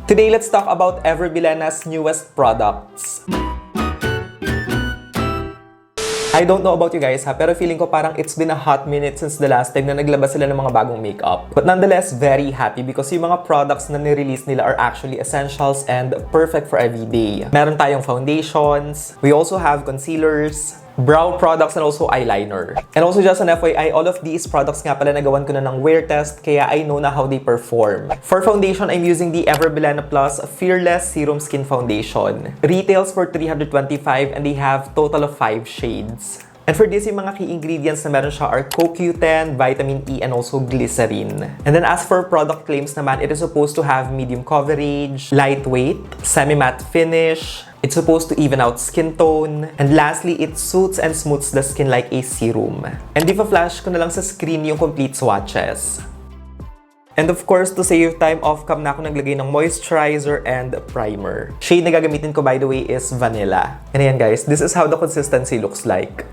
Today, let's talk about Bilena's newest products. I don't know about you guys pero feeling ko parang it's been a hot minute since the last time na naglabas sila ng mga bagong makeup. But nonetheless, very happy because yung mga products na nirelease nila are actually essentials and perfect for everyday. Meron tayong foundations, we also have concealers, brow products, and also eyeliner. And also just an FYI, all of these products nga pala nagawan ko na ng wear test kaya I know na how they perform. For foundation, I'm using the Bilena Plus Fearless Serum Skin Foundation. Retails for $325 and they have total of 5 shades. And for this, yung mga key ingredients na meron siya are CoQ10, vitamin E, and also glycerin. And then as for product claims naman, it is supposed to have medium coverage, lightweight, semi-matte finish, it's supposed to even out skin tone, and lastly, it soothes and smooths the skin like a serum. And ipa-flash ko na lang sa screen yung complete swatches. And of course, to save time, off-cam na ako naglagay ng moisturizer and primer. Shade na gagamitin ko, by the way, is vanilla. And ayan guys, this is how the consistency looks like.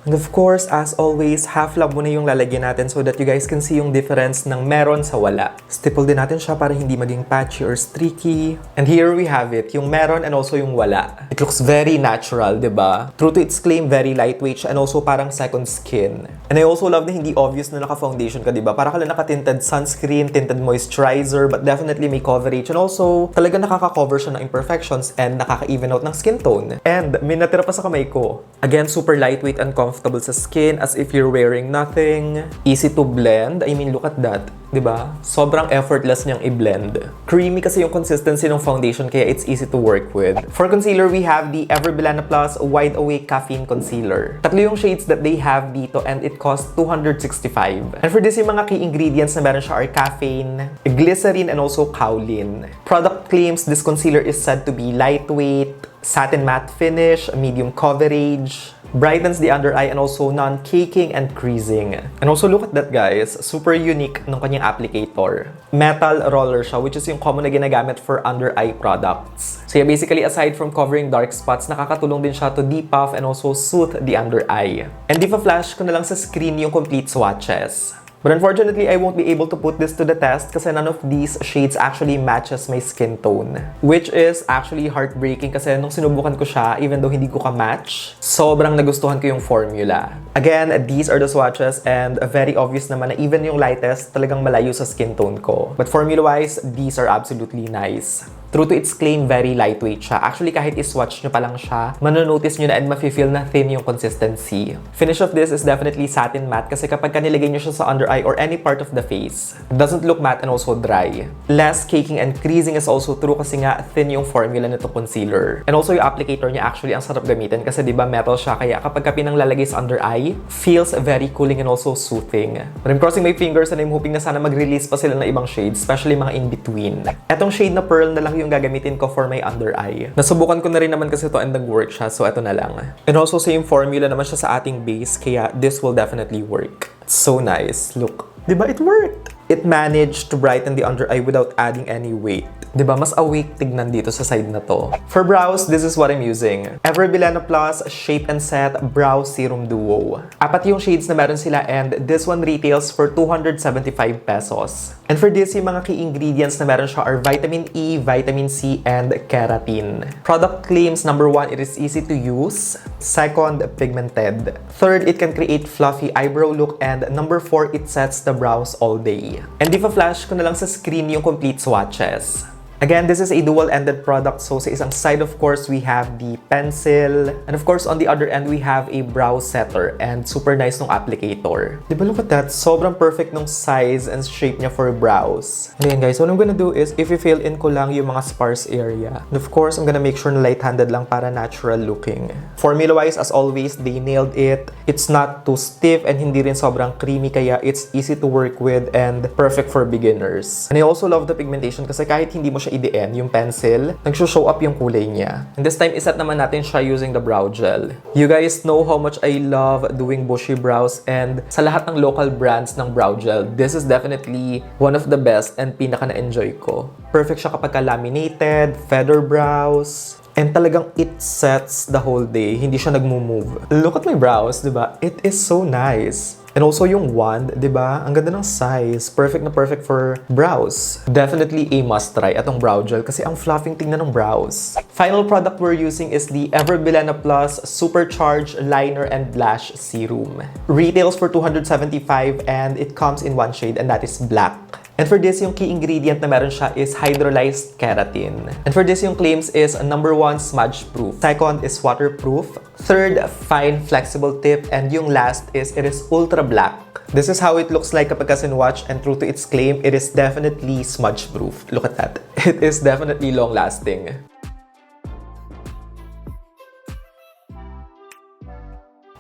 And of course, as always, half lab muna yung lalagyan natin so that you guys can see yung difference ng meron sa wala. Stipple din natin siya para hindi maging patchy or streaky. And here we have it, yung meron and also yung wala. It looks very natural, diba? True to its claim, very lightweight siya and also parang second skin. And I also love na hindi obvious na naka-foundation ka, diba? Para ka lang naka-tinted sunscreen, tinted moisturizer, but definitely may coverage. And also, talaga nakaka-cover siya ng imperfections and nakaka-even out ng skin tone. And may natira pa sa kamay ko. Again, super lightweight and comfortable sa skin as if you're wearing nothing. Easy to blend. I mean, look at that. Diba? Sobrang effortless niyang i-blend. Creamy kasi yung consistency ng foundation kaya it's easy to work with. For concealer, we have the Bilena Plus WideAwake Caffeine Concealer. Tatlo yung shades that they have dito and it costs $265. And for this, yung mga key ingredients na meron siya are caffeine, glycerin, and also kaolin. Product claims, this concealer is said to be lightweight, satin matte finish, medium coverage, brightens the under eye, and also non-caking and creasing. And also look at that guys, super unique ng kanyang applicator. Metal roller siya, which is yung common na ginagamit for under eye products. So yeah, basically aside from covering dark spots, nakakatulong din siya to depuff and also soothe the under eye. And ipa-flash ko na lang sa screen yung complete swatches. But unfortunately, I won't be able to put this to the test kasi none of these shades actually matches my skin tone. Which is actually heartbreaking kasi nung sinubukan ko siya, even though hindi ko ka-match, sobrang nagustuhan ko yung formula. Again, these are the swatches and very obvious naman na even yung lightest talagang malayo sa skin tone ko. But formula-wise, these are absolutely nice. True to its claim, very lightweight siya. Actually, kahit iswatch nyo pa lang siya, manonotice nyo na and mafe-feel na thin yung consistency. Finish of this is definitely satin matte kasi kapag nilagay nyo siya sa under eye or any part of the face, it doesn't look matte and also dry. Less caking and creasing is also true kasi nga thin yung formula nito concealer. And also yung applicator niya actually ang sarap gamitin kasi diba metal siya kaya kapag ka pinanglalagay sa under eye, feels very cooling and also soothing. But I'm crossing my fingers and I'm hoping na sana mag-release pa sila ng ibang shades, especially mga in-between. Etong shade na pearl na lang yung gagamitin ko for my under eye. Nasubukan ko na rin naman kasi ito and nag-work siya, so eto na lang. And also same formula naman siya sa ating base, kaya this will definitely work. It's so nice. Look. Diba? It worked! It managed to brighten the under eye without adding any weight. Diba? Mas awake tignan dito sa side na to. For brows, this is what I'm using. Bilena Plus Shape and Set Brow Serum Duo. Apat yung shades na meron sila and this one retails for 275 pesos. And for this, yung mga key ingredients na meron siya are vitamin E, vitamin C, and keratin. Product claims, number 1, it is easy to use. Second, pigmented. Third, it can create fluffy eyebrow look. And number 4, it sets the brows all day. And ipa-flash ko na lang sa screen yung complete swatches. Again, this is a dual-ended product. So sa isang side, of course, we have the pencil. And of course, on the other end, we have a brow setter. And super nice nung applicator. Diba, look at that? Sobrang perfect nung size and shape niya for brows. And then guys, what I'm gonna do is, if i-fill in ko lang yung mga sparse area. And of course, I'm gonna make sure na light-handed lang para natural looking. Formula-wise, as always, they nailed it. It's not too stiff and hindi rin sobrang creamy. Kaya it's easy to work with and perfect for beginners. And I also love the pigmentation kasi kahit hindi mo siya i-DN, yung pencil, nag-show up yung kulay niya. And this time, iset naman natin siya using the brow gel. You guys know how much I love doing bushy brows and sa lahat ng local brands ng brow gel, this is definitely one of the best and pinaka na-enjoy ko. Perfect siya kapag laminated, feather brows, and talagang it sets the whole day. Hindi siya nagmo-move. Look at my brows, diba? It is so nice. And also yung wand, di ba? Ang ganda ng size. Perfect na perfect for brows. Definitely a must try atong brow gel kasi ang fluffing tingnan ng brows. Final product we're using is the Bilena Plus Supercharged Liner and Lash Serum. Retails for $275 and it comes in one shade and that is black. And for this, yung key ingredient na meron siya is hydrolyzed keratin. And for this, yung claims is number 1, smudge-proof. Second is waterproof. Third, fine, flexible tip. And yung last is it is ultra black. This is how it looks like kapag kasinwatch, and true to its claim, it is definitely smudge-proof. Look at that. It is definitely long-lasting.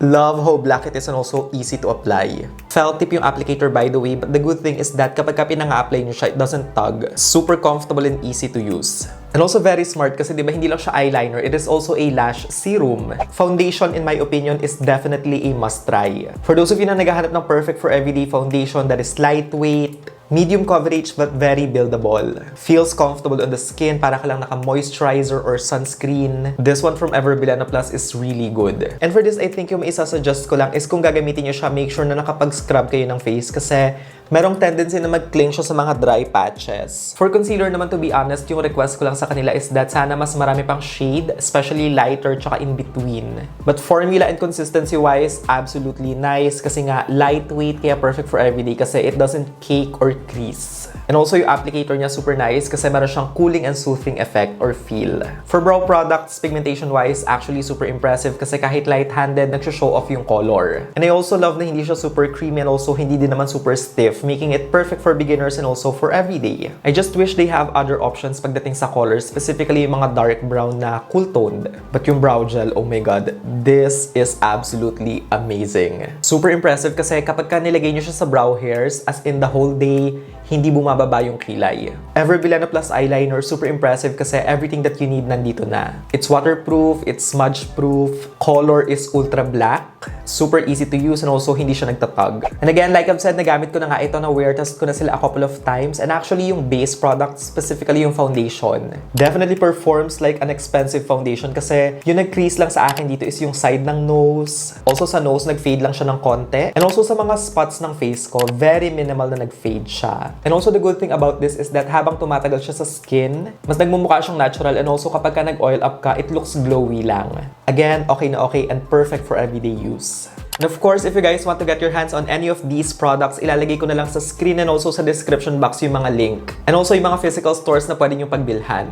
Love how black it is and also easy to apply. Felt tip yung applicator by the way, but the good thing is that kapag pinang-apply nyo siya, it doesn't tug. Super comfortable and easy to use. And also very smart kasi diba hindi lang siya eyeliner, it is also a lash serum. Foundation in my opinion is definitely a must try. For those of you na naghahanap ng perfect for everyday foundation that is lightweight, medium coverage but very buildable. Feels comfortable on the skin, para ka lang naka-moisturizer or sunscreen. This one from Bilena Plus is really good. And for this, I think yung isa-suggest ko lang is kung gagamitin nyo siya, make sure na nakapag-scrub kayo ng face kasi merong tendency na mag-cling siya sa mga dry patches. For concealer naman, to be honest, yung request ko lang sa kanila is that sana mas marami pang shade, especially lighter tsaka in between. But formula and consistency-wise, absolutely nice kasi nga lightweight kaya perfect for everyday kasi it doesn't cake or crease. And also yung applicator niya super nice kasi meron siyang cooling and soothing effect or feel. For brow products, pigmentation-wise, actually super impressive kasi kahit light-handed, nagsho-show off yung color. And I also love na hindi siya super creamy and also hindi din naman super stiff, making it perfect for beginners and also for everyday. I just wish they have other options pagdating sa colors, specifically yung mga dark brown na cool toned. But yung brow gel, oh my god, this is absolutely amazing. Super impressive kasi kapag ka nilagay nyo siya sa brow hairs, as in the whole day, hindi bumababa yung kilay. Bilena Plus eyeliner, super impressive kasi everything that you need nandito na. It's waterproof, it's smudge-proof, color is ultra black, super easy to use and also hindi siya nagtatag. And again, like I've said, nagamit ko na nga ito, na wear test ko na sila a couple of times, and actually yung base product, specifically yung foundation, definitely performs like an expensive foundation kasi yung nag-crease lang sa akin dito is yung side ng nose. Also sa nose, nag-fade lang siya ng konti. And also sa mga spots ng face ko, very minimal na nag-fade siya. And also the good thing about this is that habang tumatagal siya sa skin, mas nagmumukha siyang natural, and also kapag ka nag-oil up ka, it looks glowy lang. Again, okay na okay and perfect for everyday use. And of course, if you guys want to get your hands on any of these products, ilalagay ko na lang sa screen and also sa description box yung mga link. And also yung mga physical stores na pwede nyo pagbilhan.